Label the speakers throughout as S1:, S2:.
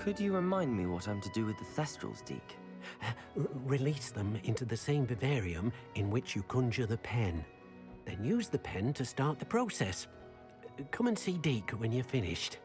S1: Could you remind me what I'm to do with the Thestrals, Deke?
S2: Release them into the same vivarium in which you conjure the pen. Then use the pen to start the process. Come and see Deke when you're finished.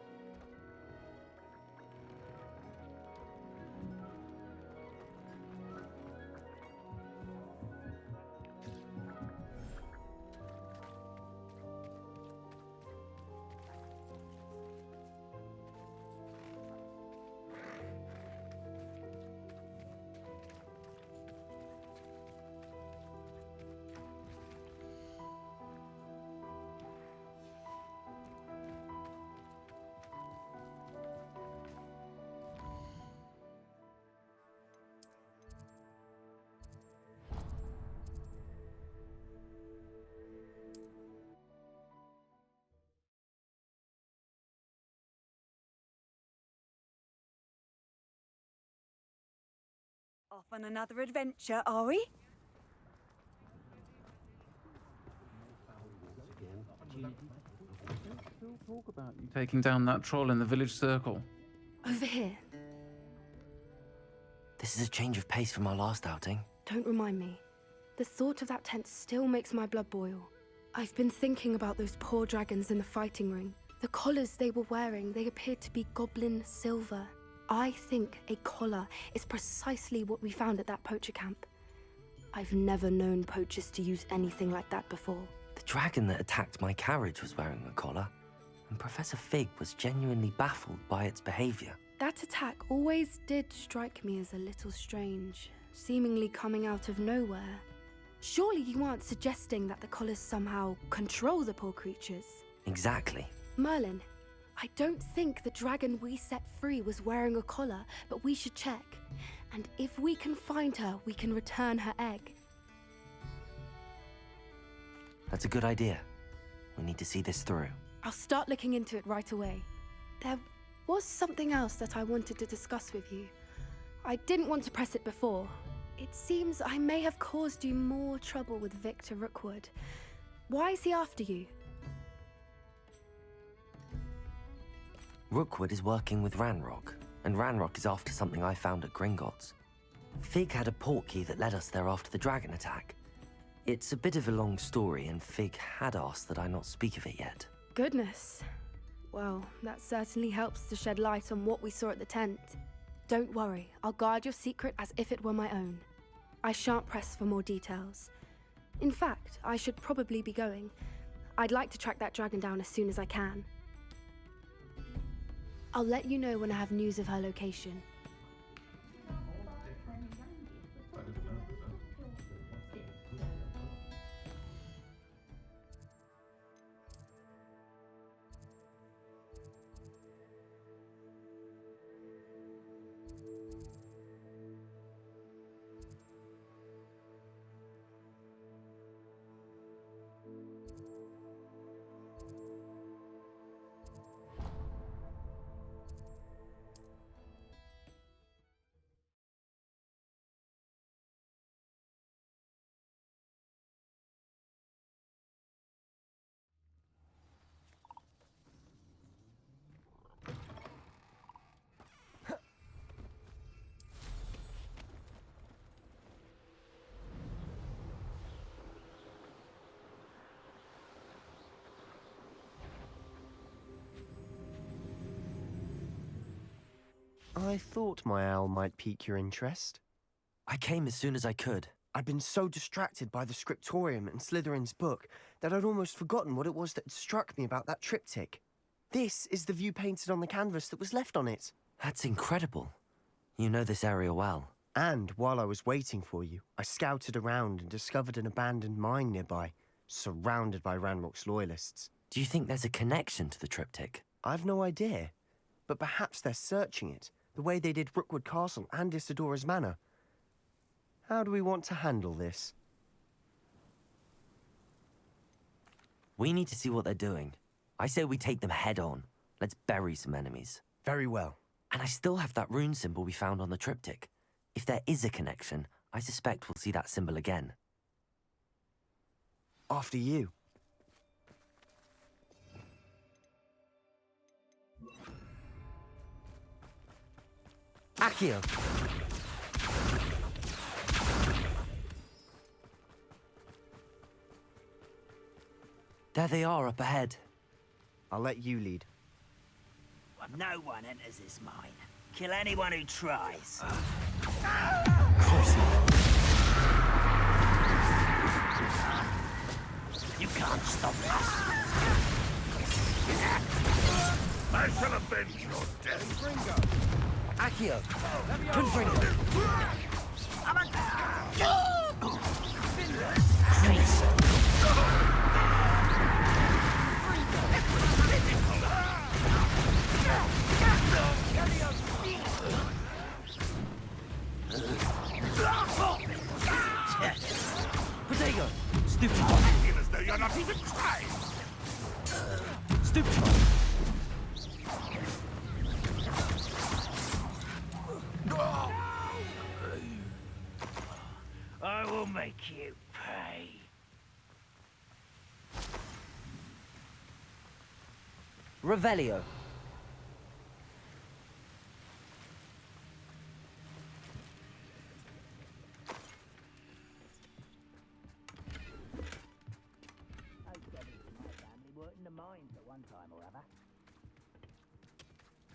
S3: Off on another adventure, are we?
S4: Talk about you taking down that troll in the village circle.
S5: Over here.
S1: This is a change of pace from our last outing.
S5: Don't remind me. The thought of that tent still makes my blood boil. I've been thinking about those poor dragons in the fighting ring. The collars they were wearing, they appeared to be goblin silver. I think a collar is precisely what we found at that poacher camp. I've never known poachers to use anything like that before.
S1: The dragon that attacked my carriage was wearing a collar, and Professor Fig was genuinely baffled by its behavior.
S5: That attack always did strike me as a little strange, seemingly coming out of nowhere. Surely you aren't suggesting that the collars somehow control the poor creatures?
S1: Exactly.
S5: Merlin, I don't think the dragon we set free was wearing a collar, but we should check. And if we can find her, we can return her egg.
S1: That's a good idea. We need to see this through.
S5: I'll start looking into it right away. There was something else that I wanted to discuss with you. I didn't want to press it before. It seems I may have caused you more trouble with Victor Rookwood. Why is he after you?
S1: Rookwood is working with Ranrock, and Ranrock is after something I found at Gringotts. Fig had a portkey that led us there after the dragon attack. It's a bit of a long story, and Fig had asked that I not speak of it yet.
S5: Goodness. Well, that certainly helps to shed light on what we saw at the tent. Don't worry, I'll guard your secret as if it were my own. I shan't press for more details. In fact, I should probably be going. I'd like to track that dragon down as soon as I can. I'll let you know when I have news of her location.
S6: I thought my owl might pique your interest.
S1: I came as soon as I could.
S6: I'd been so distracted by the scriptorium and Slytherin's book that I'd almost forgotten what it was that had struck me about that triptych. This is the view painted on the canvas that was left on it.
S1: That's incredible. You know this area well.
S6: And while I was waiting for you, I scouted around and discovered an abandoned mine nearby, surrounded by Ranrock's loyalists.
S1: Do you think there's a connection to the triptych?
S6: I've no idea, but perhaps they're searching it, the way they did Rookwood Castle and Isidora's Manor. How do we want to handle this?
S1: We need to see what they're doing. I say we take them head on. Let's bury some enemies.
S6: Very well.
S1: And I still have that rune symbol we found on the triptych. If there is a connection, I suspect we'll see that symbol again.
S6: After you.
S1: Accio! There they are up ahead.
S6: I'll let you lead.
S7: No one enters this mine. Kill anyone who tries. You can't stop us.
S8: I shall avenge your death.
S1: Accio! Confringo! Potato! Stupid one!
S8: Feel as though you're not even trying.
S1: Stupid one!
S7: I will make you pay.
S1: Revelio.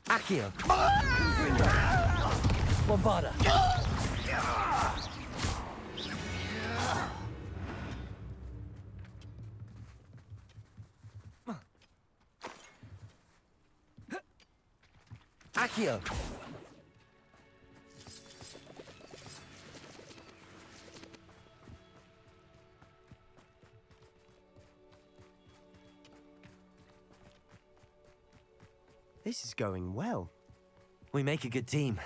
S1: Accio. Bombarda. Accio.
S6: This is going well.
S1: We make a good team.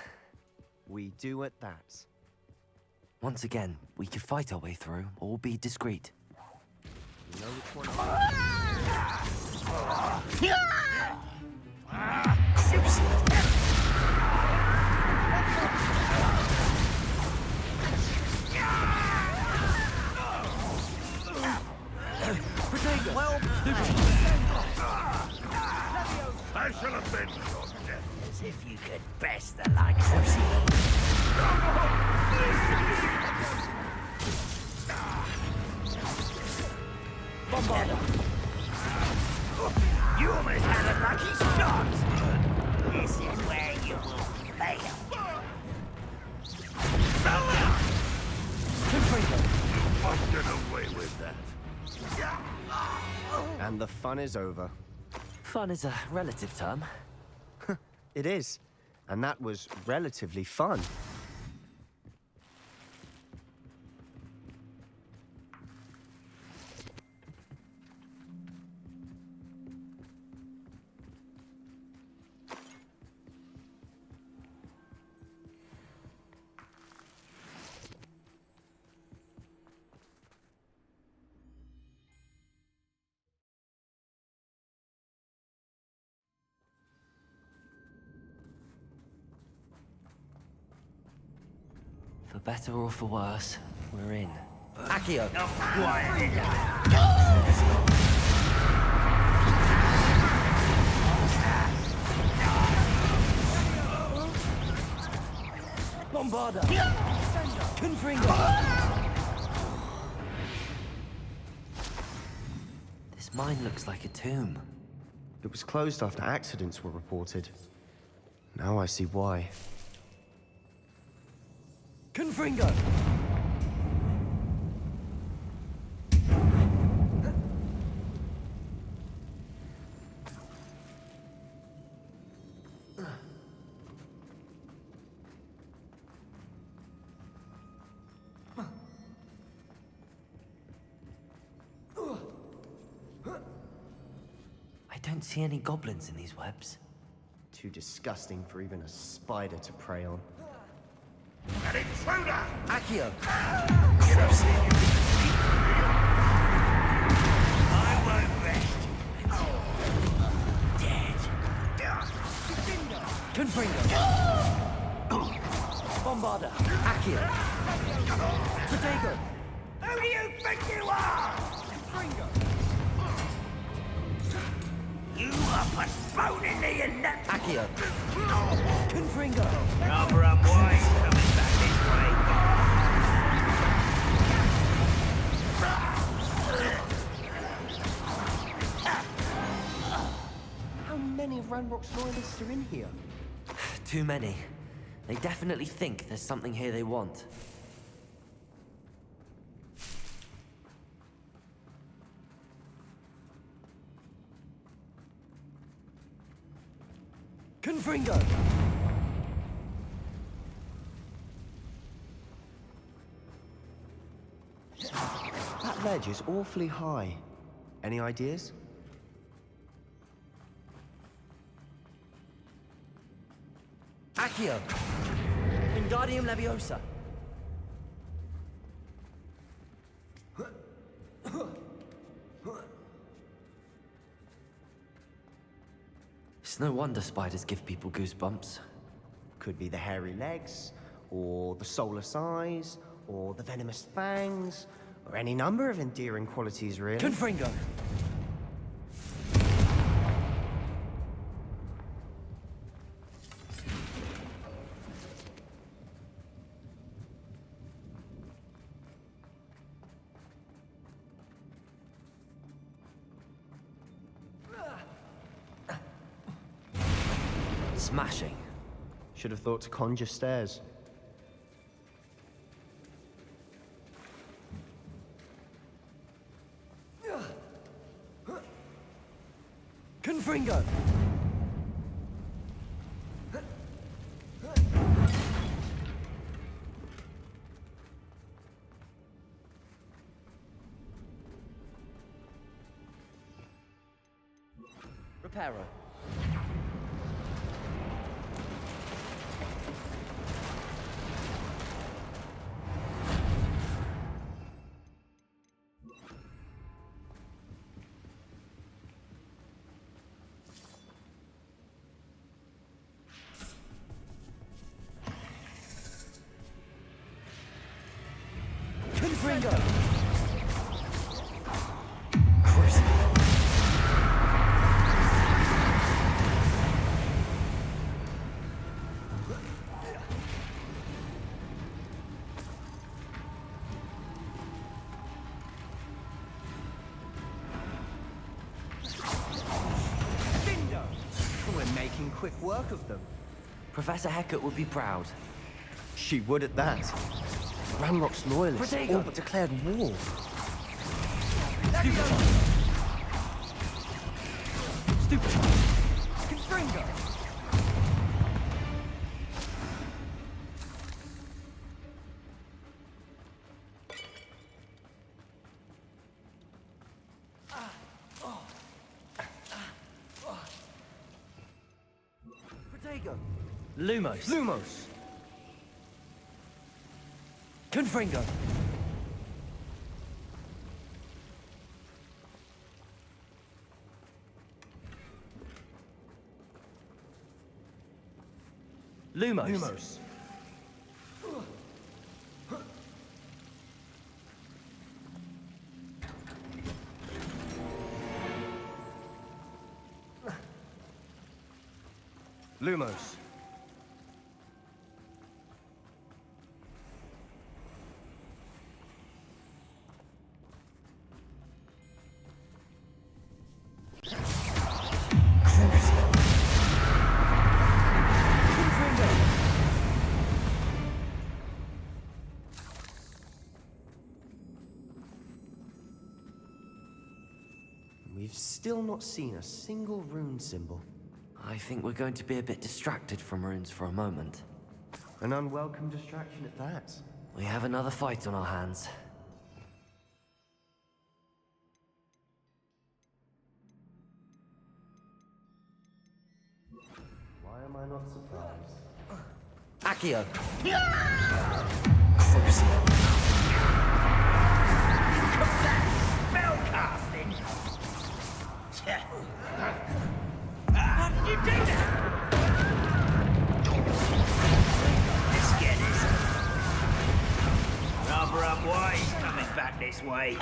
S6: We do at that.
S1: Once again, we could fight our way through or be discreet.
S6: You know which one?
S8: I shall avenge your death.
S7: As if you could best the likes of me.
S1: Bombarda.
S7: You almost had a lucky shot. This is where you will fail.
S8: I'll get away with that.
S6: And the fun is over.
S1: Fun is a relative term.
S6: It is. And that was relatively fun.
S1: For better or for worse, we're in. Accio!
S7: Not quiet.
S1: Bombarda! Confringo! This mine looks like a tomb.
S6: It was closed after accidents were reported. Now I see why.
S1: Confringo! I don't see any goblins in these webs.
S6: Too disgusting for even a spider to prey on.
S8: An intruder!
S1: Accio!
S7: I won't rest until you're dead.
S1: Confringo! Bombarda! Accio! Protego!
S7: Who do you think you are? You are I'll put bone in thee and that.
S1: Accio.
S6: Confringo!
S7: Rather unwise coming back this way.
S6: How many of Ranrock's loyalists are in here?
S1: Too many. They definitely think there's something here they want.
S6: Confringo! That ledge is awfully high. Any ideas?
S1: Accio! Wingardium Leviosa! It's no wonder spiders give people goosebumps.
S6: Could be the hairy legs, or the soulless eyes, or the venomous fangs, or any number of endearing qualities, really.
S1: Confringo! Smashing.
S6: Should have thought to conjure stairs.
S1: Confringo! Reparo. Confringo! Crucible.
S6: We're making quick work of them.
S1: Professor Hecat would be proud.
S6: She would at that. Ranrock's loyalists
S1: Protego.
S6: all but declared war.
S1: Stupid. Confringo! Protego! Lumos!
S6: Lumos!
S1: Confringo! Lumos!
S6: Lumos! Lumos! We've still not seen a single rune symbol.
S1: I think we're going to be a bit distracted from runes for a moment.
S6: An unwelcome distraction at that.
S1: We have another fight on our hands.
S6: Why am I not surprised?
S1: Accio! Crucible!
S7: Spell casting. How did you do that? Let's get this. Rather unwise coming back this way.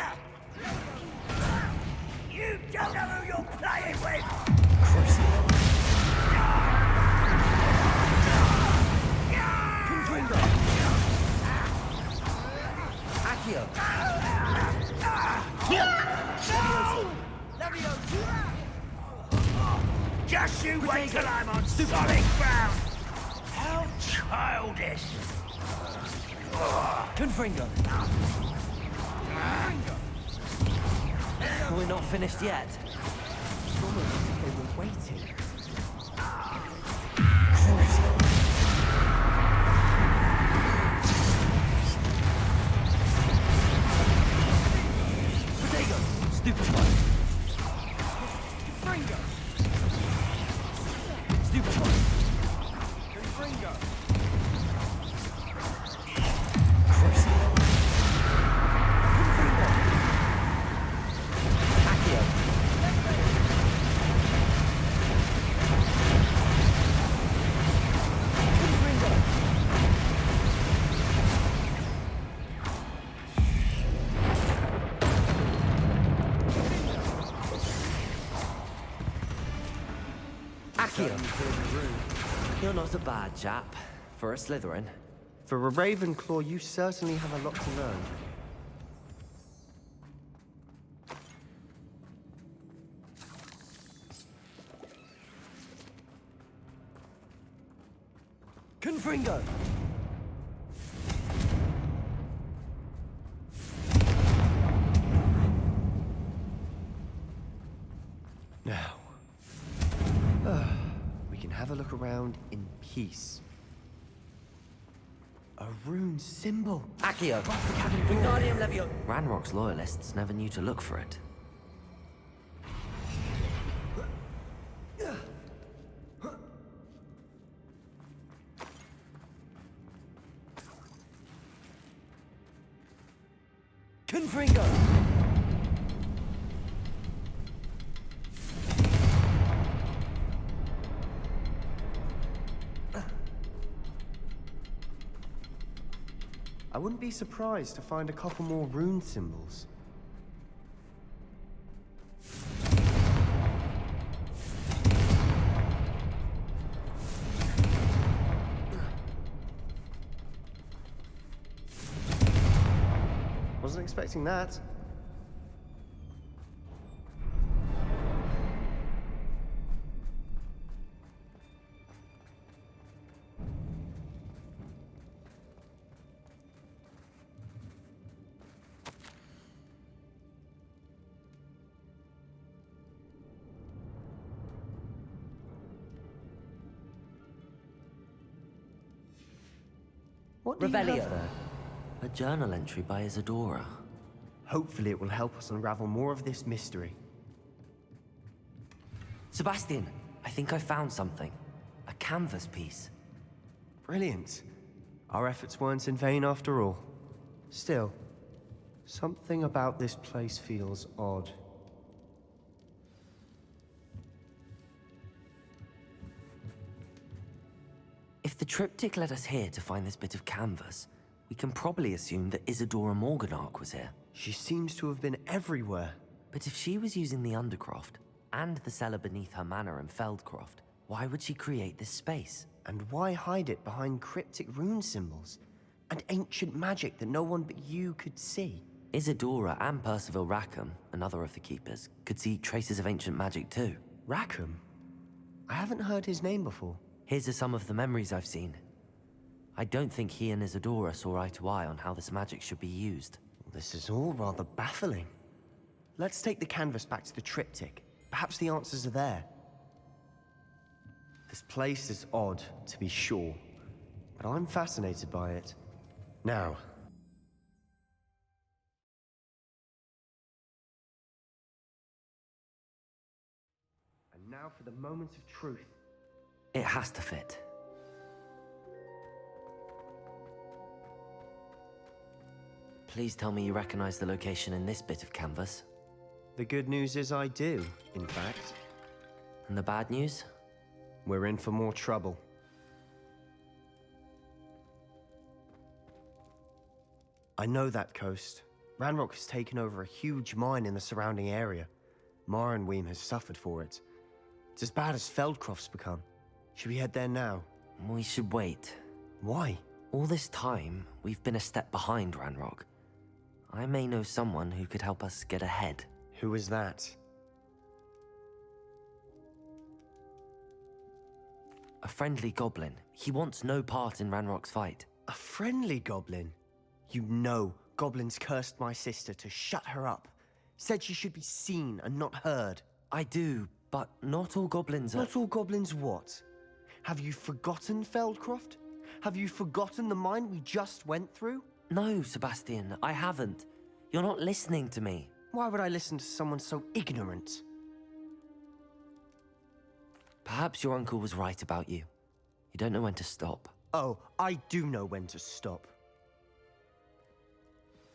S7: You don't know who you're playing with.
S1: Crucible!
S7: Just you wait till I'm on solid ground! How childish!
S1: Confringo! We're not finished yet.
S6: It's almost as if they were waiting.
S1: Potato! Stupid one!
S6: Fringo!
S1: Stupid one!
S6: Fringo!
S1: You're not a bad chap. For a Slytherin.
S6: For a Ravenclaw, you certainly have a lot to learn.
S1: Confringo!
S6: Now, we can have a look around in peace. A rune symbol.
S1: Accio!
S6: Wingardium Leviosa.
S1: Ranrock's loyalists never knew to look for it. Confringo!
S6: I wouldn't be surprised to find a couple more rune symbols. Wasn't expecting that. What do you have
S1: Revelio.
S6: there?
S1: A journal entry by Isadora.
S6: Hopefully it will help us unravel more of this mystery.
S1: Sebastian, I think I found something. A canvas piece.
S6: Brilliant. Our efforts weren't in vain after all. Still, something about this place feels odd.
S1: If the triptych led us here to find this bit of canvas, we can probably assume that Isadora Morganach was here.
S6: She seems to have been everywhere.
S1: But if she was using the Undercroft, and the cellar beneath her manor in Feldcroft, why would she create this space?
S6: And why hide it behind cryptic rune symbols? And ancient magic that no one but you could see?
S1: Isadora and Percival Rackham, another of the Keepers, could see traces of ancient magic too.
S6: Rackham? I haven't heard his name before.
S1: Here's are some of the memories I've seen. I don't think he and Isadora saw eye to eye on how this magic should be used.
S6: This is all rather baffling. Let's take the canvas back to the triptych. Perhaps the answers are there. This place is odd, to be sure, but I'm fascinated by it. Now. And now for the moment of truth.
S1: It has to fit. Please tell me you recognize the location in this bit of canvas.
S6: The good news is I do, in fact.
S1: And the bad news?
S6: We're in for more trouble. I know that coast. Ranrock has taken over a huge mine in the surrounding area. Marrenweem has suffered for it. It's as bad as Feldcroft's become. Should we head there now?
S1: We should wait.
S6: Why?
S1: All this time, we've been a step behind Ranrock. I may know someone who could help us get ahead.
S6: Who is that?
S1: A friendly goblin. He wants no part in Ranrock's fight.
S6: A friendly goblin? You know goblins cursed my sister to shut her up. Said she should be seen and not heard.
S1: I do, but not all goblins are...
S6: Not all goblins what? Have you forgotten Feldcroft? Have you forgotten the mine we just went through?
S1: No, Sebastian, I haven't. You're not listening to me.
S6: Why would I listen to someone so ignorant?
S1: Perhaps your uncle was right about you. You don't know when to stop.
S6: Oh, I do know when to stop.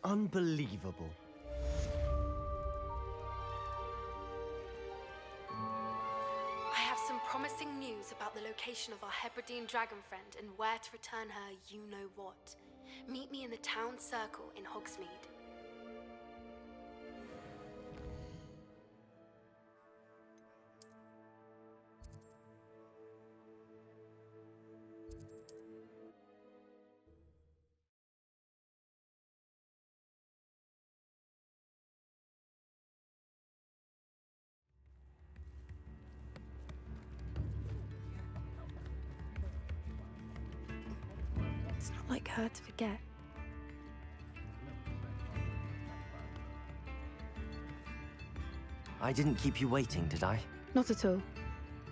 S6: Unbelievable.
S5: I have some promising news about the location of our Hebridean dragon friend and where to return her you-know-what. Meet me in the town circle in Hogsmeade. It's not like her to forget.
S1: I didn't keep you waiting, did I?
S5: Not at all.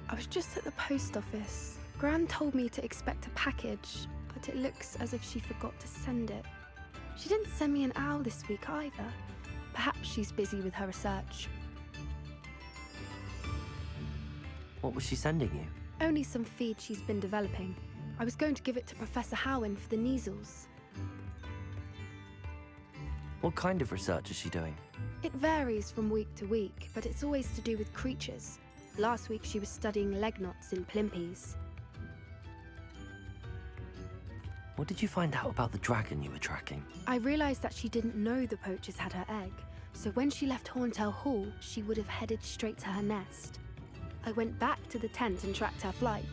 S5: I was just at the post office. Gran told me to expect a package, but it looks as if she forgot to send it. She didn't send me an owl this week either. Perhaps she's busy with her research.
S1: What was she sending you?
S5: Only some feed she's been developing. I was going to give it to Professor Howin for the measles.
S1: What kind of research is she doing?
S5: It varies from week to week, but it's always to do with creatures. Last week she was studying leg knots in Plimpies.
S1: What did you find out about the dragon you were tracking?
S5: I realized that she didn't know the poachers had her egg, so when she left Horntail Hall, she would have headed straight to her nest. I went back to the tent and tracked her flight.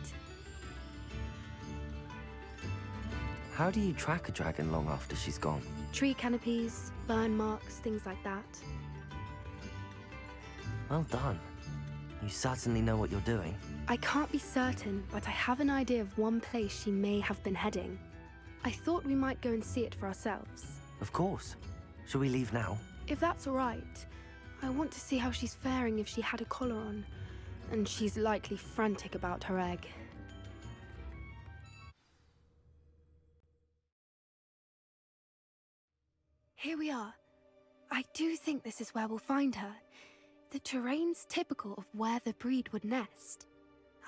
S1: How do you track a dragon long after she's gone?
S5: Tree canopies, burn marks, things like that.
S1: Well done. You certainly know what you're doing.
S5: I can't be certain, but I have an idea of one place she may have been heading. I thought we might go and see it for ourselves.
S1: Of course. Shall we leave now?
S5: If that's all right. I want to see how she's faring if she had a collar on. And she's likely frantic about her egg. Here we are. I do think this is where we'll find her. The terrain's typical of where the breed would nest.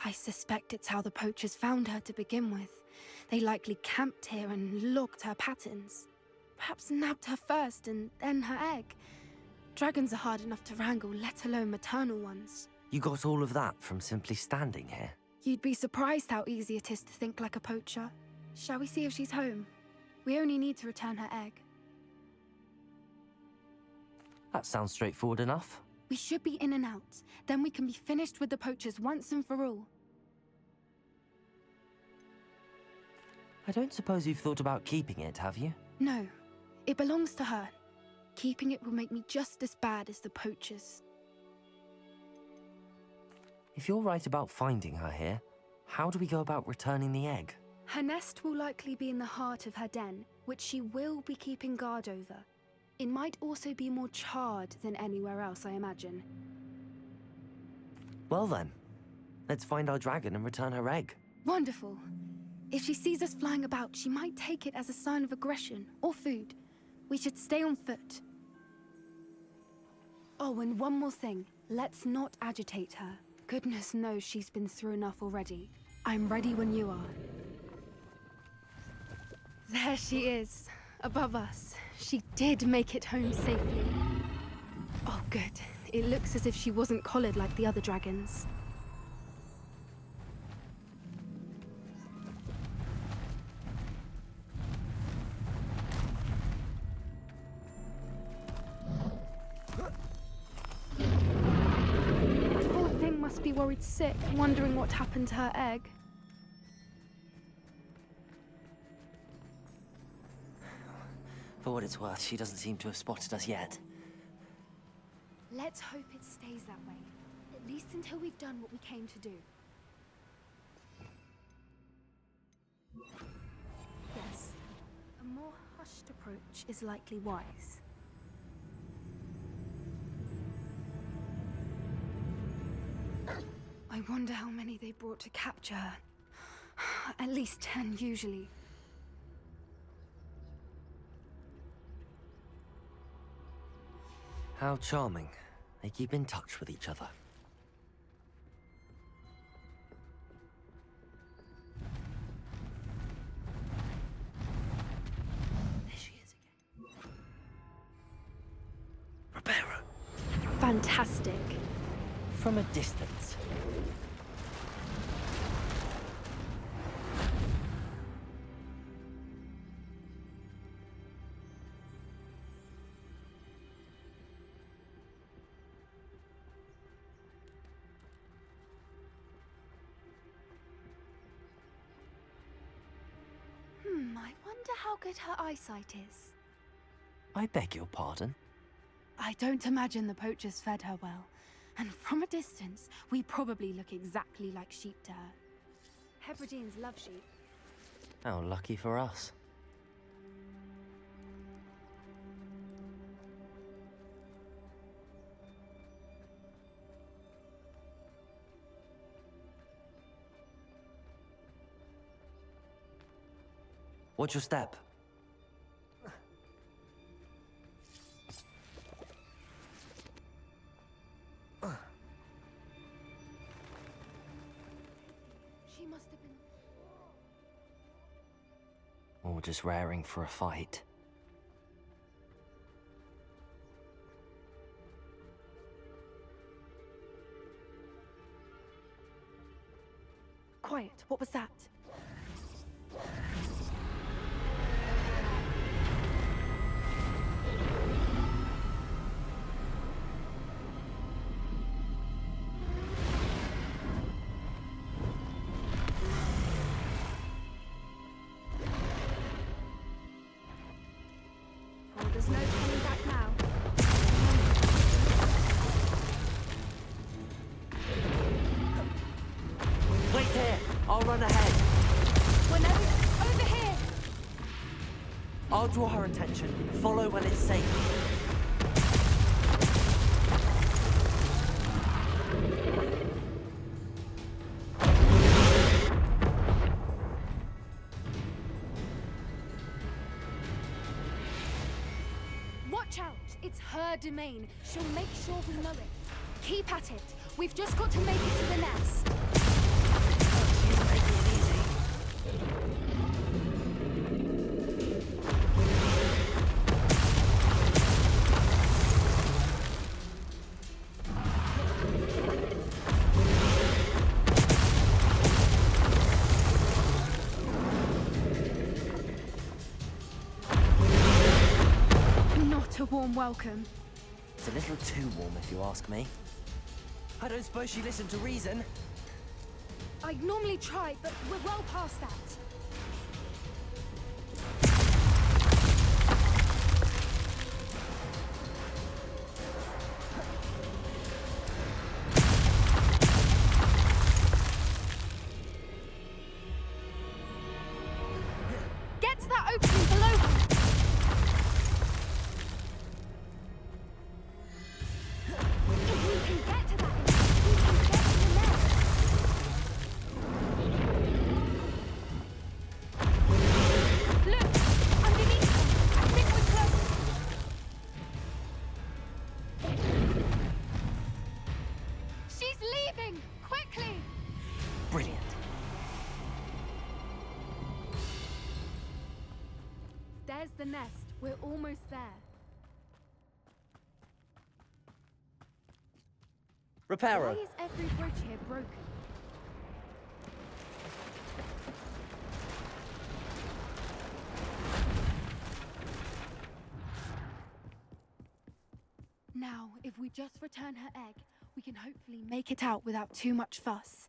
S5: I suspect it's how the poachers found her to begin with. They likely camped here and logged her patterns. Perhaps nabbed her first and then her egg. Dragons are hard enough to wrangle, let alone maternal ones.
S1: You got all of that from simply standing here?
S5: You'd be surprised how easy it is to think like a poacher. Shall we see if she's home? We only need to return her egg.
S1: That sounds straightforward enough.
S5: We should be in and out. Then we can be finished with the poachers once and for all.
S1: I don't suppose you've thought about keeping it, have you?
S5: No. It belongs to her. Keeping it will make me just as bad as the poachers.
S1: If you're right about finding her here, how do we go about returning the egg?
S5: Her nest will likely be in the heart of her den, which she will be keeping guard over. It might also be more charred than anywhere else, I imagine.
S1: Well then, let's find our dragon and return her egg.
S5: Wonderful. If she sees us flying about, she might take it as a sign of aggression or food. We should stay on foot. Oh, and one more thing. Let's not agitate her. Goodness knows she's been through enough already. I'm ready when you are. There she is, above us. She did make it home safely. Oh, good. It looks as if she wasn't collared like the other dragons. The poor thing must be worried sick, wondering what happened to her egg.
S1: For what it's worth, she doesn't seem to have spotted us yet.
S5: Let's hope it stays that way. At least until we've done what we came to do. A more hushed approach is likely wise. I wonder how many they brought to capture her. At least 10 usually.
S1: How charming. They keep in touch with each other.
S5: There she is again.
S1: Reparo.
S5: Fantastic.
S1: From a distance.
S5: I wonder how good her eyesight is.
S1: I beg your pardon?
S5: I don't imagine the poachers fed her well. And from a distance, we probably look exactly like sheep to her. Hebrideans love sheep.
S1: How lucky for us. Watch your step.
S5: She must have been...
S1: Or just raring for a fight.
S5: Quiet, what was that? Well, there's no turning back now.
S1: Wait here! I'll run ahead.
S5: Whenever... Over here!
S1: I'll draw her attention. Follow when it's safe.
S5: Watch out! It's her domain. She'll make sure we know it. Keep at it. We've just got to make it to the nest.
S1: She's making it easy.
S5: Not a warm welcome.
S1: It's a little too warm, if you ask me. I don't suppose she listened to reason.
S5: I normally try, but we're well past that. Get to that opening below her! If we can get to that, we can get to the nest. Look! Underneath them! I think we're close! She's leaving! Quickly!
S1: Brilliant.
S5: There's the nest. We're almost there. Why
S1: Reparo.
S5: is every bridge here broken? Now, if we just return her egg, we can hopefully make it out without too much fuss.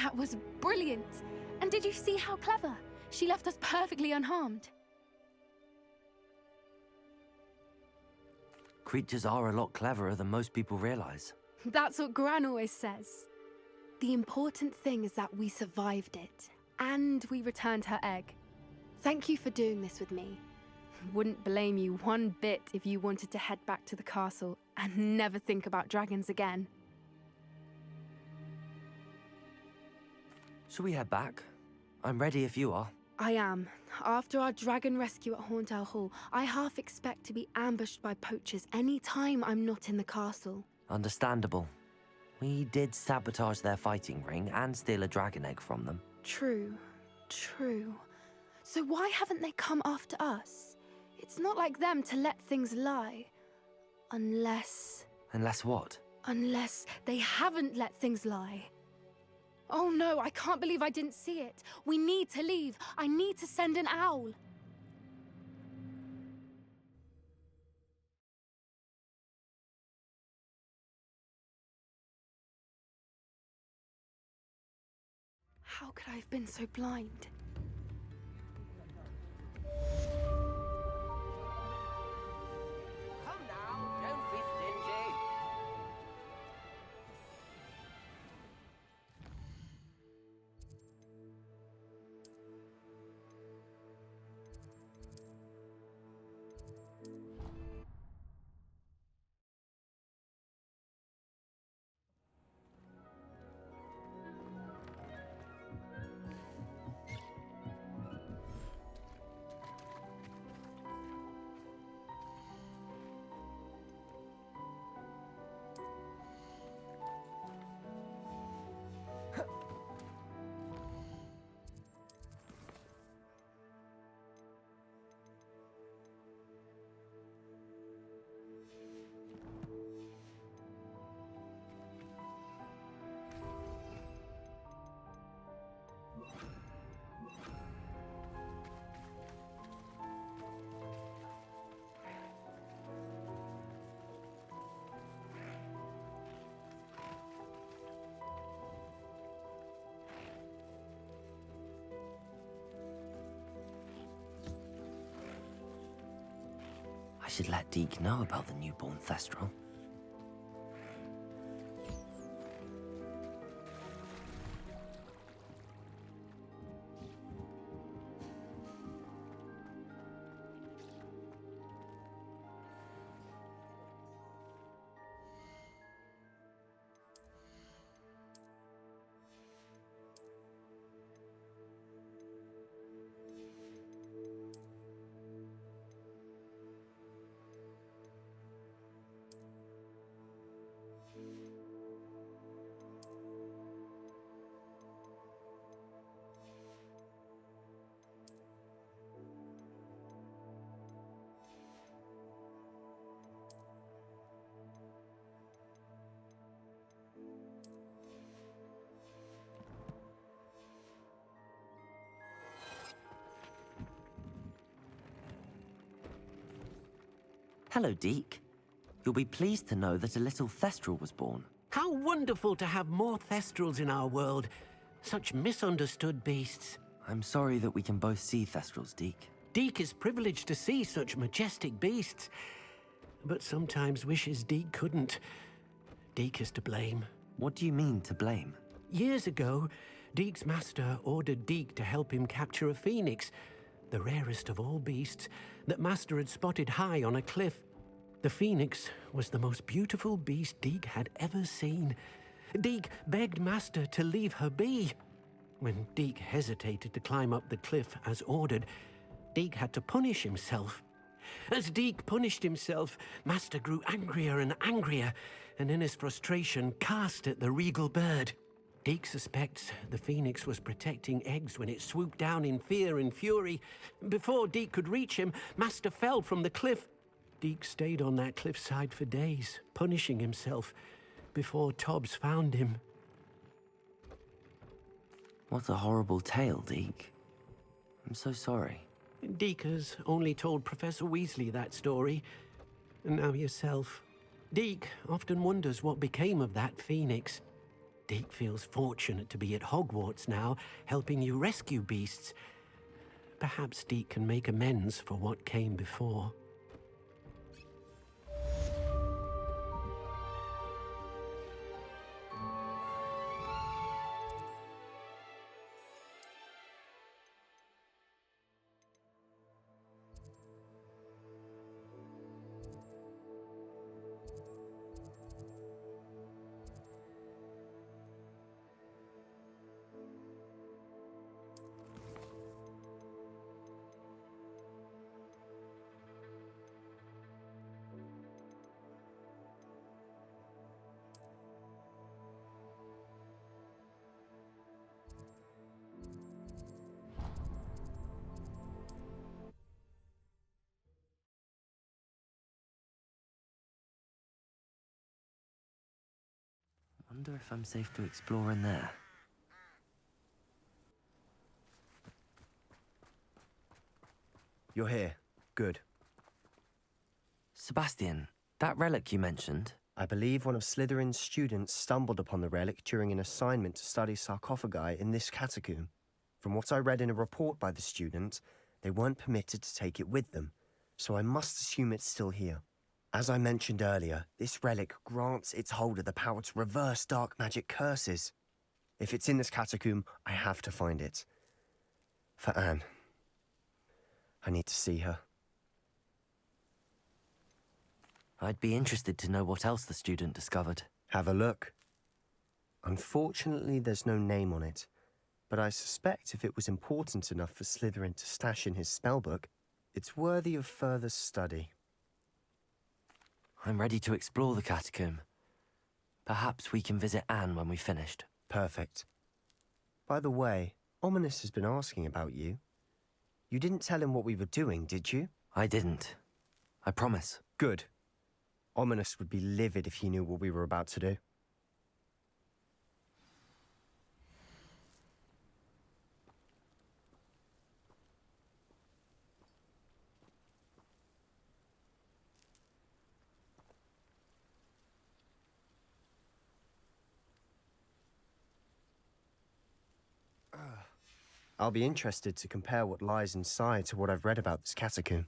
S5: That was brilliant. And did you see how clever? She left us perfectly unharmed.
S1: Creatures are a lot cleverer than most people realize.
S5: That's what Gran always says. The important thing is that we survived it, and we returned her egg. Thank you for doing this with me. Wouldn't blame you one bit if you wanted to head back to the castle and never think about dragons again.
S1: Shall we head back? I'm ready if you are.
S5: I am. After our dragon rescue at Hauntel Hall, I half expect to be ambushed by poachers any time I'm not in the castle.
S1: Understandable. We did sabotage their fighting ring and steal a dragon egg from them.
S5: True. So why haven't they come after us? It's not like them to let things lie. Unless
S1: What?
S5: Unless they haven't let things lie. Oh no, I can't believe I didn't see it. We need to leave. I need to send an owl. How could I have been so blind?
S7: Come now, don't be stingy.
S1: I should let Deke know about the newborn Thestral. Hello, Deke. You'll be pleased to know that a little Thestral was born.
S2: How wonderful to have more Thestrals in our world. Such misunderstood beasts.
S1: I'm sorry that we can both see Thestrals, Deke.
S2: Deke is privileged to see such majestic beasts. But sometimes wishes Deke couldn't. Deke is to blame.
S1: What do you mean, to blame?
S2: Years ago, Deke's master ordered Deke to help him capture a phoenix, the rarest of all beasts, that Master had spotted high on a cliff. The phoenix was the most beautiful beast Deke had ever seen. Deke begged Master to leave her be. When Deke hesitated to climb up the cliff as ordered, Deke had to punish himself. As Deke punished himself, Master grew angrier and angrier, and in his frustration cast at the regal bird. Deke suspects the phoenix was protecting eggs when it swooped down in fear and fury. Before Deke could reach him, Master fell from the cliff. Deke stayed on that cliffside for days, punishing himself, before Tobbs found him.
S1: What a horrible tale, Deke. I'm so sorry.
S2: Deke has only told Professor Weasley that story, and now yourself. Deke often wonders what became of that phoenix. Deke feels fortunate to be at Hogwarts now, helping you rescue beasts. Perhaps Deke can make amends for what came before.
S1: Wonder if I'm safe to explore in there.
S6: You're here. Good.
S1: Sebastian, that relic you mentioned,
S6: I believe one of Slytherin's students stumbled upon the relic during an assignment to study sarcophagi in this catacomb. From what I read in a report by the student, they weren't permitted to take it with them, so I must assume it's still here. As I mentioned earlier, this relic grants its holder the power to reverse dark magic curses. If it's in this catacomb, I have to find it. For Anne. I need to see her.
S1: I'd be interested to know what else the student discovered.
S6: Have a look. Unfortunately, there's no name on it, but I suspect if it was important enough for Slytherin to stash in his spellbook, it's worthy of further study.
S1: I'm ready to explore the catacomb. Perhaps we can visit Anne when we've finished.
S6: Perfect. By the way, Ominous has been asking about you. You didn't tell him what we were doing, did you?
S1: I didn't. I promise.
S6: Good. Ominous would be livid if he knew what we were about to do. I'll be interested to compare what lies inside to what I've read about this catacomb.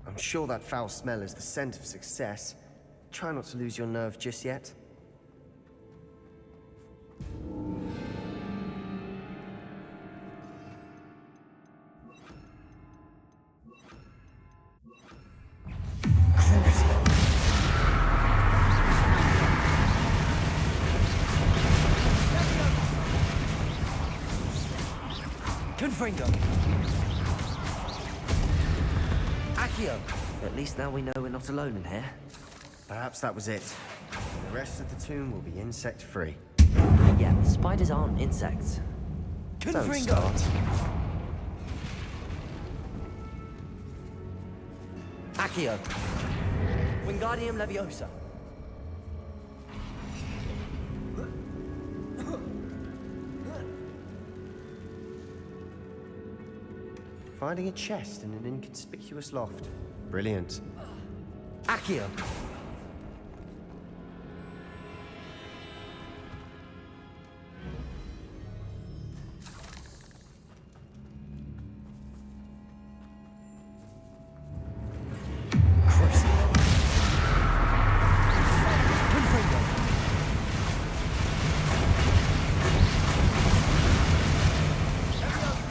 S6: I'm sure that foul smell is the scent of success. Try not to lose your nerve just yet.
S1: Confringo! Accio! At least now we know we're not alone in here.
S6: Perhaps that was it. The rest of the tomb will be insect-free.
S1: Yeah, spiders aren't insects.
S6: Don't start.
S1: Accio! Wingardium Leviosa!
S6: Finding a chest in an inconspicuous loft. Brilliant.
S1: Accio!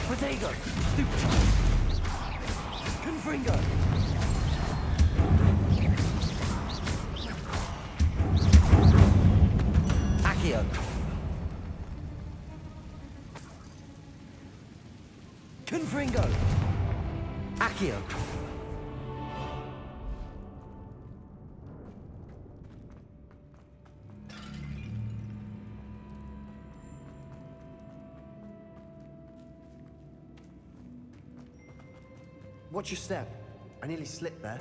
S1: Protego! Stupid! Confringo! Accio! Confringo! Accio!
S6: Watch your step. I nearly slipped there.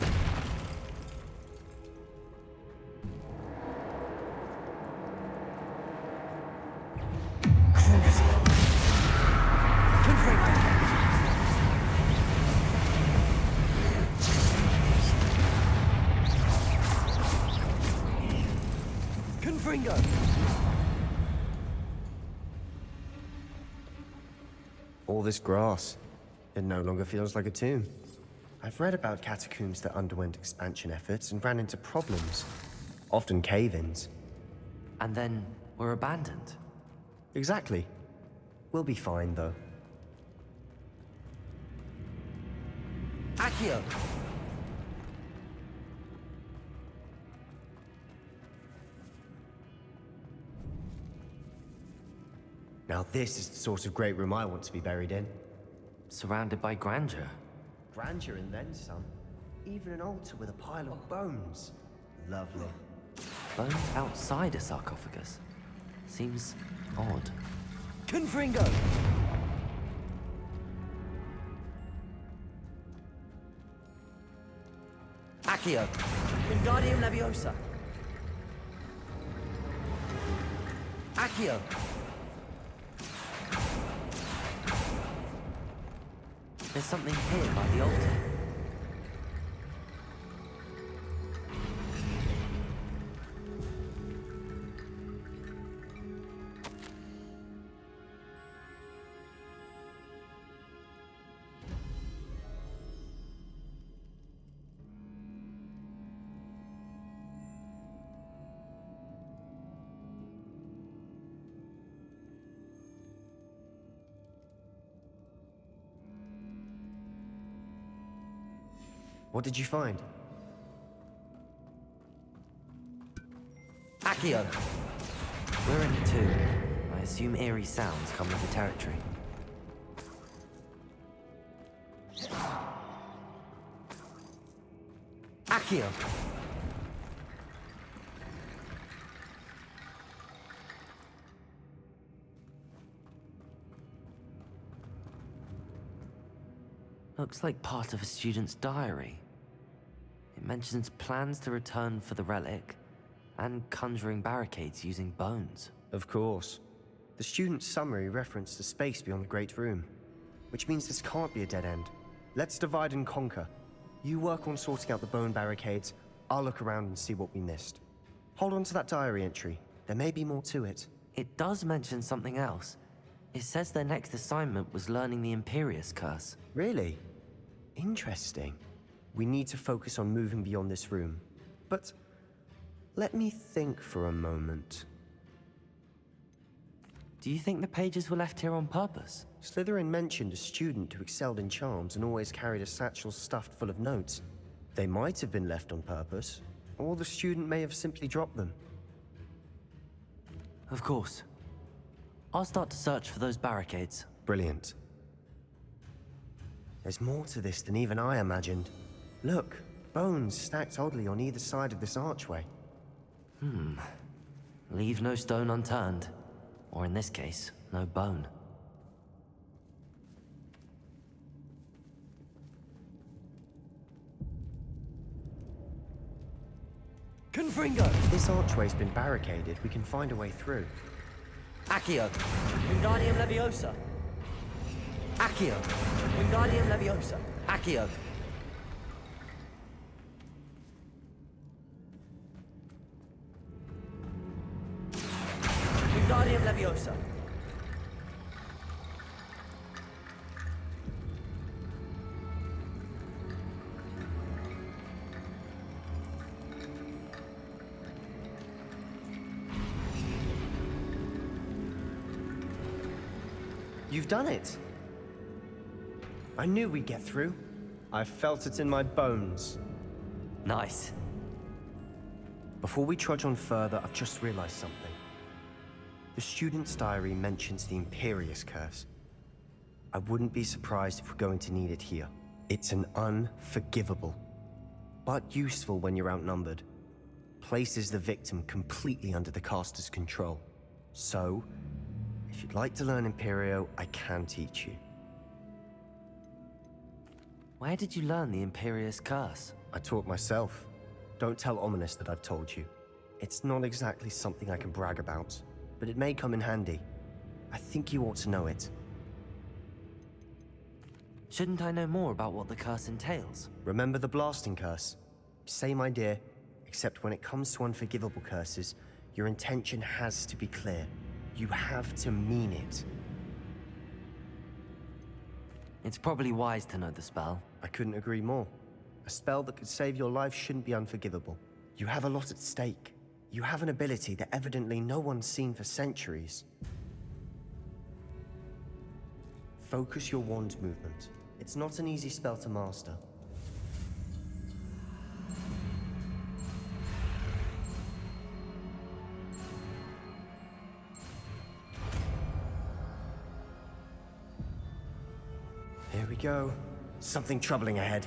S1: Confringo!
S6: Confringo! All this grass. It no longer feels like a tomb. I've read about catacombs that underwent expansion efforts and ran into problems. Often cave-ins.
S1: And then were abandoned.
S6: Exactly. We'll be fine, though.
S1: Accio!
S6: Now this is the sort of great room I want to be buried in.
S1: Surrounded by grandeur.
S6: Grandeur and then some. Even an altar with a pile of bones. Lovely.
S1: Bones outside a sarcophagus. Seems odd.
S6: Confringo!
S1: Accio!
S7: Wingardium Leviosa.
S1: Accio! There's something here by the altar.
S6: What did you find?
S1: Accio! We're in the tomb. I assume eerie sounds come with the territory. Accio! Looks like part of a student's diary. It mentions plans to return for the relic, and conjuring barricades using bones.
S6: Of course. The student's summary referenced the space beyond the Great Room, which means this can't be a dead end. Let's divide and conquer. You work on sorting out the bone barricades, I'll look around and see what we missed. Hold on to that diary entry. There may be more to it.
S1: It does mention something else. It says their next assignment was learning the Imperius Curse.
S6: Really? Interesting. We need to focus on moving beyond this room. But let me think for a moment.
S1: Do you think the pages were left here on purpose?
S6: Slytherin mentioned a student who excelled in charms and always carried a satchel stuffed full of notes. They might have been left on purpose, or the student may have simply dropped them.
S1: Of course. I'll start to search for those barricades.
S6: Brilliant. There's more to this than even I imagined. Look, bones stacked oddly on either side of this archway.
S1: Leave no stone unturned. Or in this case, no bone.
S6: Confringo! If this archway's been barricaded, we can find a way through.
S1: Accio!
S7: Wingardium Leviosa.
S1: Accio!
S7: Wingardium Leviosa.
S1: Accio!
S7: Wingardium Leviosa.
S6: You've done it! I knew we'd get through. I felt it in my bones.
S1: Nice.
S6: Before we trudge on further, I've just realized something. The student's diary mentions the Imperius Curse. I wouldn't be surprised if we're going to need it here. It's an unforgivable, but useful when you're outnumbered. Places the victim completely under the caster's control. So, if you'd like to learn Imperio, I can teach you.
S1: Where did you learn the Imperius Curse?
S6: I taught myself. Don't tell Ominous that I've told you. It's not exactly something I can brag about, but it may come in handy. I think you ought to know it.
S1: Shouldn't I know more about what the curse entails?
S6: Remember the blasting curse? Same idea, except when it comes to unforgivable curses, Your intention has to be clear. You have to mean it.
S1: It's probably wise to know the spell.
S6: I couldn't agree more. A spell that could save your life shouldn't be unforgivable. You have a lot at stake. You have an ability that evidently no one's seen for centuries. Focus your wand movement. It's not an easy spell to master. Here we go. Something troubling ahead.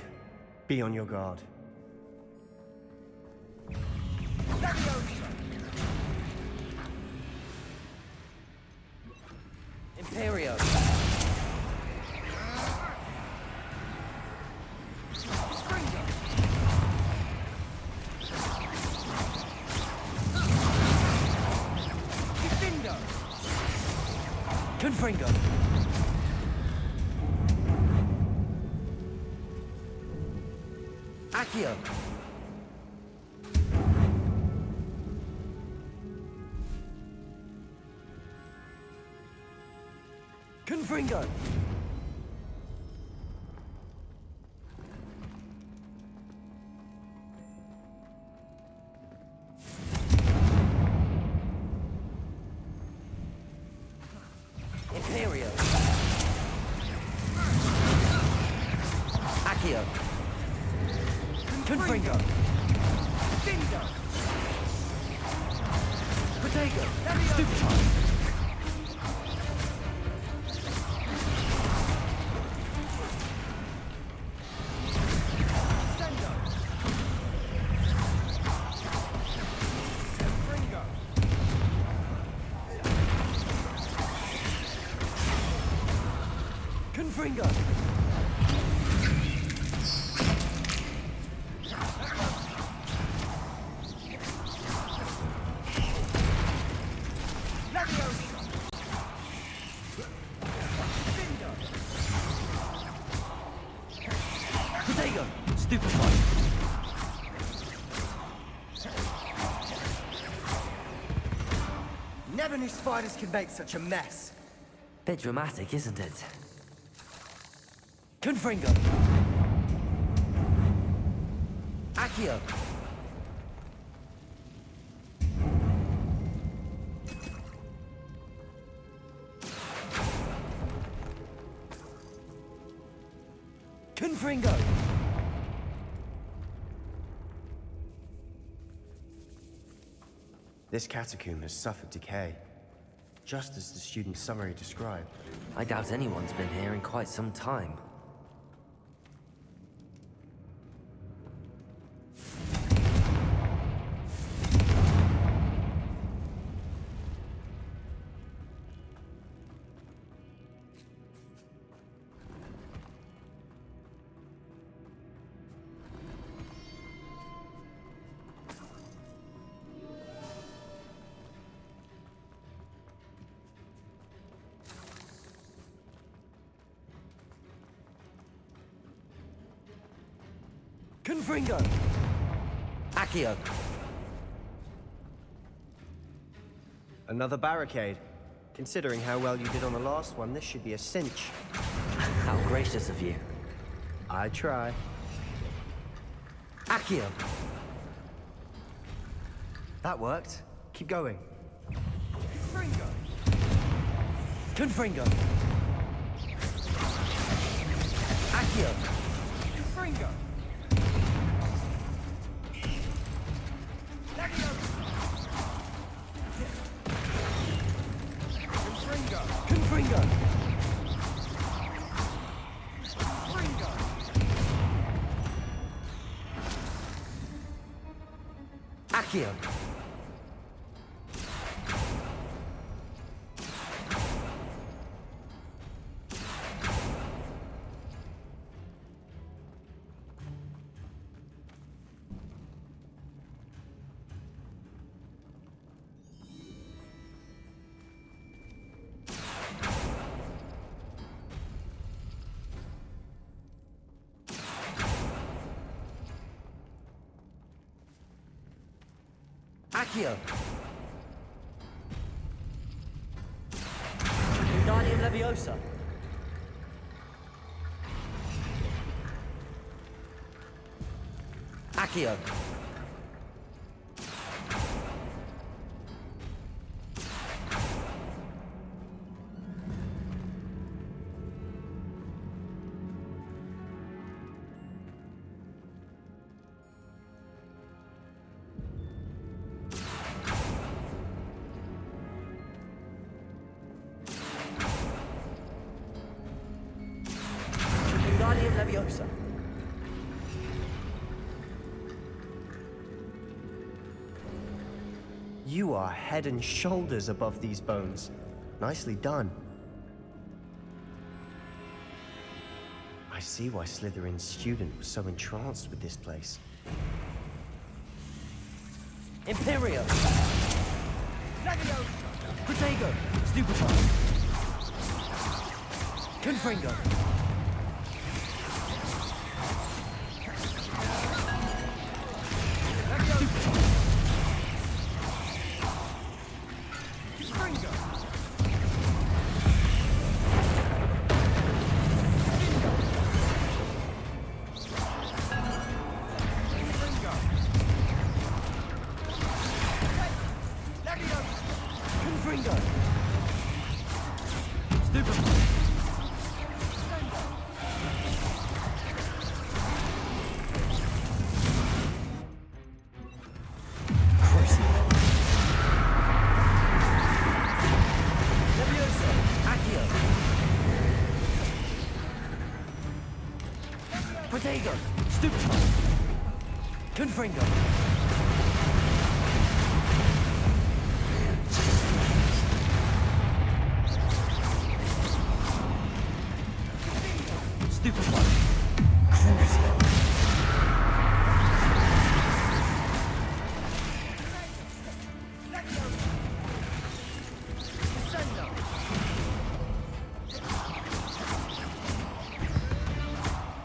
S6: Be on your guard.
S1: Imperio! Confringo! Accio! Confringo! Imperio! Accio! Confringo! Findo! Protego! Stupefy! Confringo! Protego! Stupefy!
S6: Never knew spiders could make such a mess.
S1: Bit dramatic, isn't it? Confringo! Accio! Confringo!
S6: This catacomb has suffered decay, just as the student's summary described.
S1: I doubt anyone's been here in quite some time. Confringo! Accio!
S6: Another barricade. Considering how well you did on the last one, this should be a cinch.
S1: How gracious of you.
S6: I try.
S1: Accio!
S6: That worked. Keep going.
S1: Confringo! Accio!
S7: Confringo!
S1: Confringo! Accio! Accio!
S9: Leviosa.
S1: Accio.
S9: Wingardium Leviosa.
S6: You are head and shoulders above these bones. Nicely done. I see why Slytherin's student was so entranced with this place.
S9: Imperio. Leviosa. Protego. Stupefy. Confringo. Protego. Stupefy. Confringo. Stupefy. Crucio.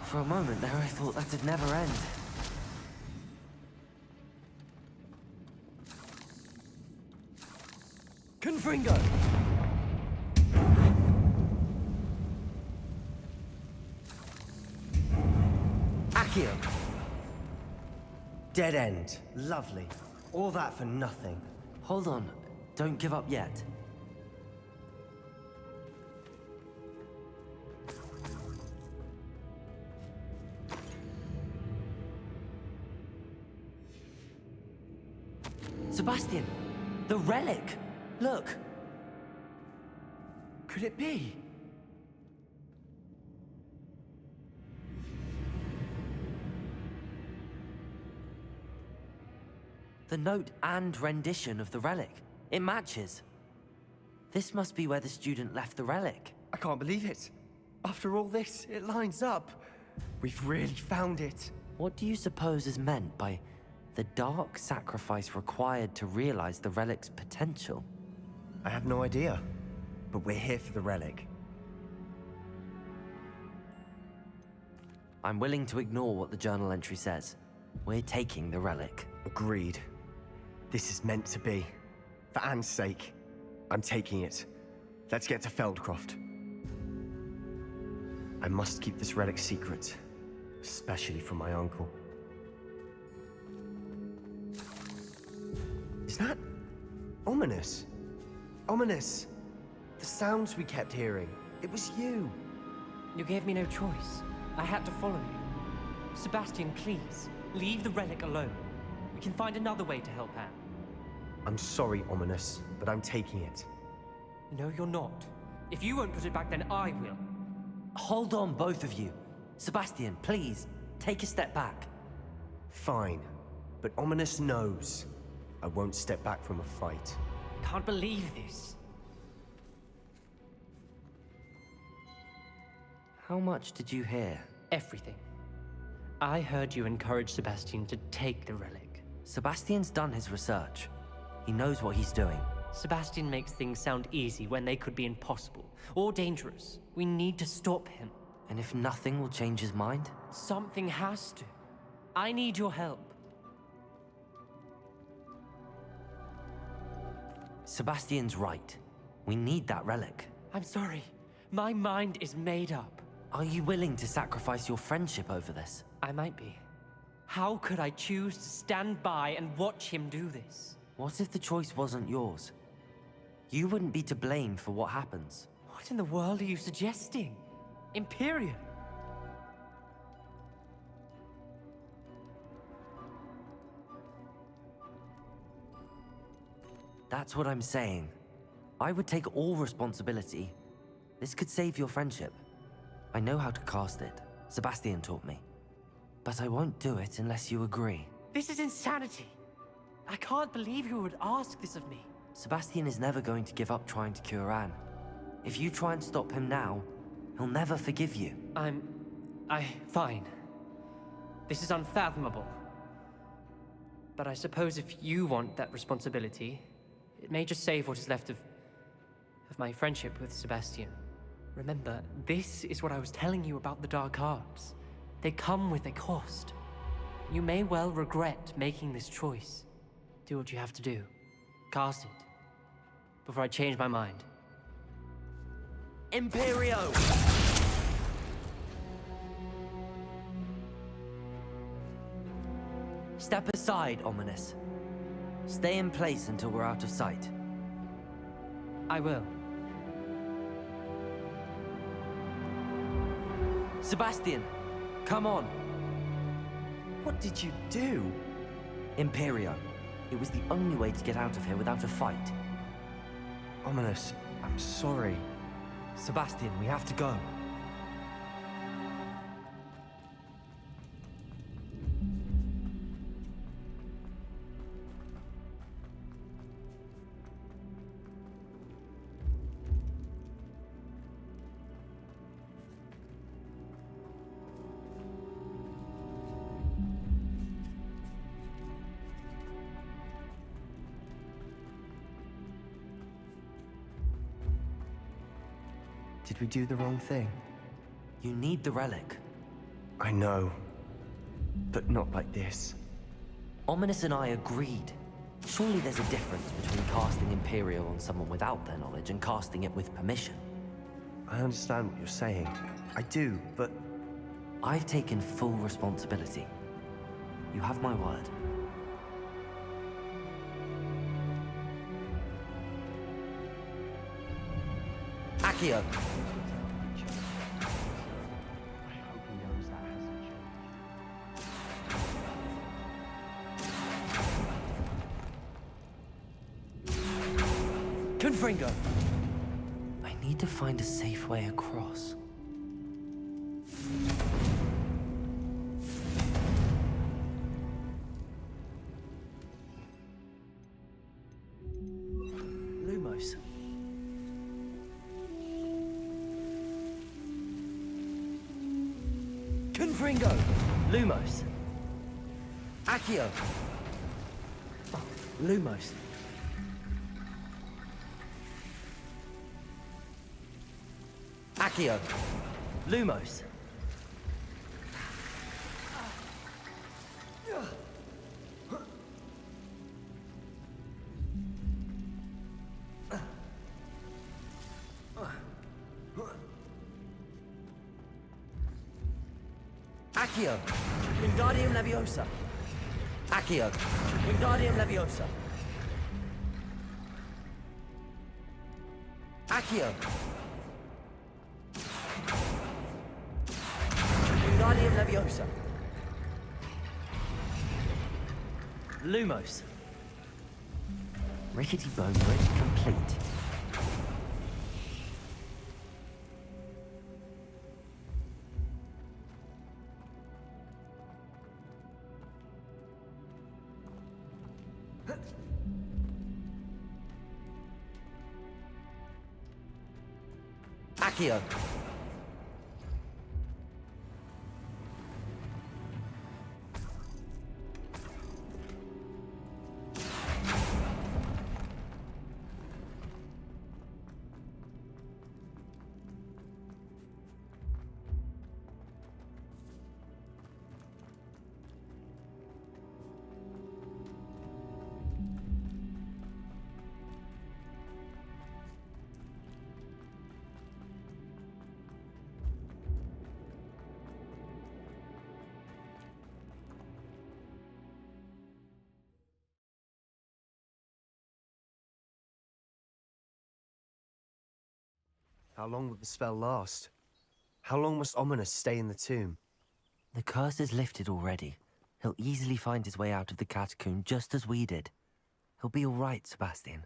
S1: For a moment there, I thought that'd never end.
S9: Confringo.
S6: Accio! Dead end. Lovely. All that for nothing.
S1: Hold on. Don't give up yet. Sebastian! The relic! Look!
S6: Could it be?
S1: The note and rendition of the relic. It matches. This must be where the student left the relic.
S6: I can't believe it. After all this, it lines up. We've really found it.
S1: What do you suppose is meant by the dark sacrifice required to realize the relic's potential?
S6: I have no idea, but we're here for the relic.
S1: I'm willing to ignore what the journal entry says. We're taking the relic.
S6: Agreed. This is meant to be. For Anne's sake, I'm taking it. Let's get to Feldcroft. I must keep this relic secret, especially from my uncle. Is that ominous? Ominous! The sounds we kept hearing. It was you.
S10: You gave me no choice. I had to follow you. Sebastian, please, leave the relic alone. We can find another way to help Anne.
S6: I'm sorry, Ominous, but I'm taking it.
S10: No, you're not. If you won't put it back, then I will.
S1: Hold on, both of you. Sebastian, please, take a step back.
S6: Fine, but Ominous knows I won't step back from a fight.
S10: Can't believe this.
S1: How much did you hear?
S10: Everything. I heard you encourage Sebastian to take the relic.
S1: Sebastian's done his research. He knows what he's doing.
S10: Sebastian makes things sound easy when they could be impossible or dangerous. We need to stop him.
S1: And if nothing will change his mind?
S10: Something has to. I need your help.
S1: Sebastian's right. We need that relic.
S10: I'm sorry, My mind is made up.
S1: Are you willing to sacrifice your friendship over this?
S10: I might be. How could I choose to stand by and watch him do this?
S1: What if the choice wasn't yours? You wouldn't be to blame for what happens.
S10: What in the world are you suggesting? Imperium?
S1: That's what I'm saying. I would take all responsibility. This could save your friendship. I know how to cast it. Sebastian taught me. But I won't do it unless you agree.
S10: This is insanity. I can't believe you would ask this of me.
S1: Sebastian is never going to give up trying to cure Anne. If you try and stop him now, he'll never forgive you.
S10: Fine. This is unfathomable. But I suppose if you want that responsibility, it may just save what is left of my friendship with Sebastian. Remember, this is what I was telling you about the dark arts. They come with a cost. You may well regret making this choice. Do what you have to do. Cast it. Before I change my mind.
S1: Imperio! Step aside, Ominous. Stay in place until we're out of sight.
S10: I will.
S1: Sebastian, come on.
S6: What did you do?
S1: Imperio. It was the only way to get out of here without a fight.
S6: Ominous, I'm sorry.
S1: Sebastian, we have to go.
S6: Did we do the wrong thing?
S1: You need the relic.
S6: I know. But not like this.
S1: Ominous and I agreed. Surely there's a difference between casting Imperial on someone without their knowledge and casting it with permission.
S6: I understand what you're saying. I do, but...
S1: I've taken full responsibility. You have my word. Accio!
S9: Confringo!
S1: I need to find a safe way across. Lumos.
S9: Confringo!
S1: Lumos. Accio. Lumos. Accio. Lumos. Accio. Wingardium Leviosa. Accio. Wingardium Leviosa. Accio. Wingardium Leviosa. Lumos. Rickety Bone Bridge complete. Accio.
S6: How long will the spell last? How long must Ominous stay in the tomb?
S1: The curse is lifted already. He'll easily find his way out of the catacomb just as we did. He'll be all right, Sebastian.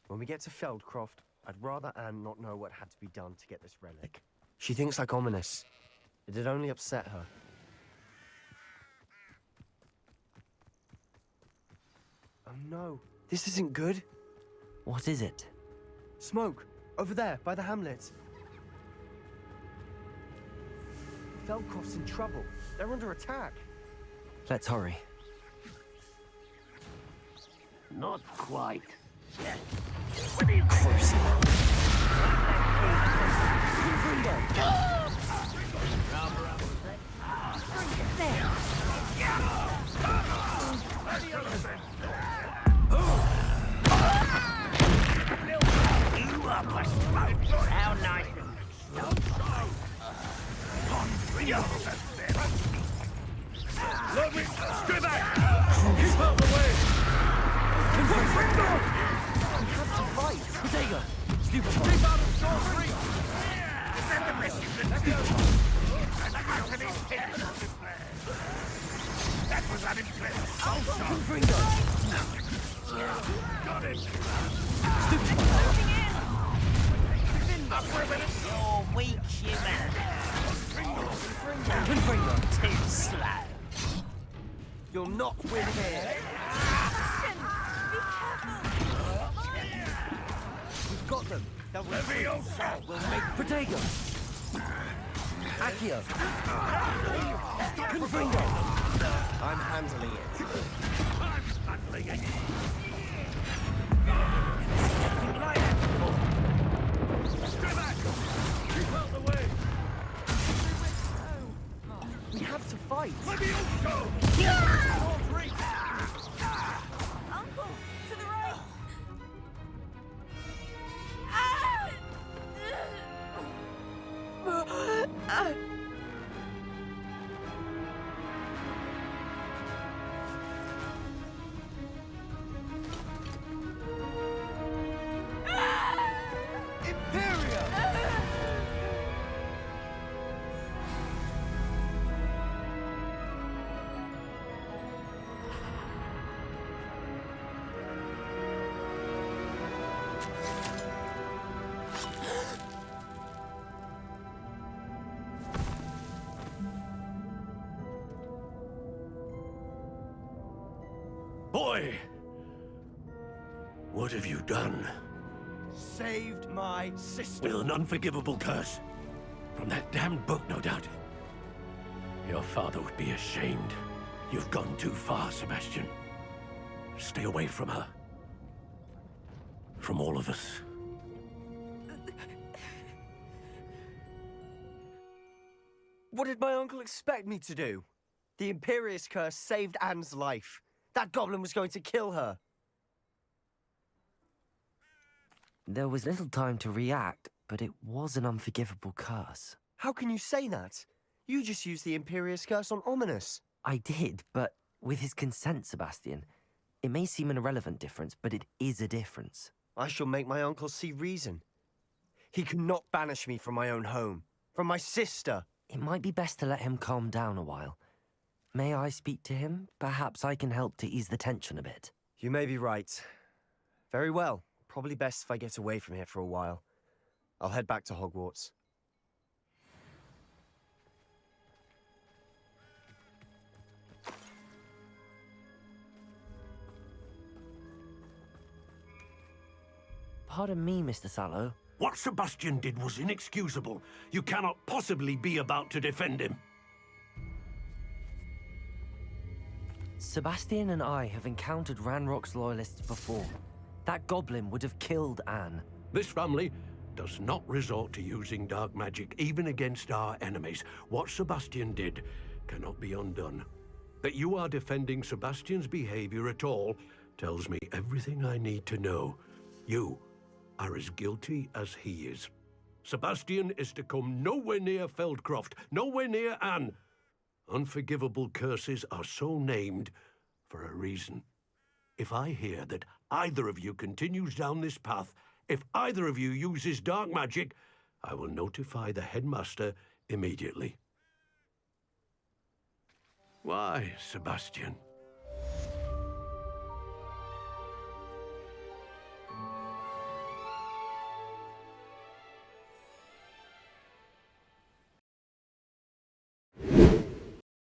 S6: When we get to Feldcroft, I'd rather Anne not know what had to be done to get this relic. She thinks like Ominous. It'd only upset her. Oh no, this isn't good.
S1: What is it?
S6: Smoke, over there, by the hamlet. Feldcroft's in trouble. They're under attack.
S1: Let's hurry.
S7: Not quite. How nice.
S8: Let me... Stay back! Keep out the way!
S9: Protego! Stupefy!
S8: Keep out of short reach! Is that the best you can do? Anthony's head on display. That was unimpressive.
S9: Confringo!
S8: Got it!
S7: You're weak, human.
S9: Confringo!
S7: Too slow.
S6: You'll not win here. We've got them. They'll
S8: Leviosa!
S6: We'll make
S9: Protego! Accio! Confringo!
S6: I'm handling it.
S8: I'm handling it! Stay back! Keep out the way!
S6: We have to fight.
S8: Leviosa! Short reach!
S3: Uncle, to the right.
S8: Boy! What have you done?
S6: Saved my sister.
S8: With an unforgivable curse. From that damned book, no doubt. Your father would be ashamed. You've gone too far, Sebastian. Stay away from her. From all of us.
S6: What did my uncle expect me to do? The Imperious curse saved Anne's life. That goblin was going to kill her.
S1: There was little time to react, but it was an unforgivable curse.
S6: How can you say that? You just used the Imperious curse on Ominous.
S1: I did, but with his consent, Sebastian. It may seem an irrelevant difference, but it is a difference.
S6: I shall make my uncle see reason. He cannot banish me from my own home, from my sister.
S1: It might be best to let him calm down a while. May I speak to him? Perhaps I can help to ease the tension a bit.
S6: You may be right. Very well. Probably best if I get away from here for a while. I'll head back to Hogwarts.
S1: Pardon me, Mr. Sallow.
S8: What Sebastian did was inexcusable. You cannot possibly be about to defend him.
S1: Sebastian and I have encountered Ranrock's loyalists before. That goblin would have killed Anne.
S8: This family does not resort to using dark magic, even against our enemies. What Sebastian did cannot be undone. That you are defending Sebastian's behavior at all tells me everything I need to know. You are as guilty as he is. Sebastian is to come nowhere near Feldcroft, nowhere near Anne. Unforgivable curses are so named for a reason. If I hear that either of you continues down this path, if either of you uses dark magic, I will notify the headmaster immediately. Why, Sebastian?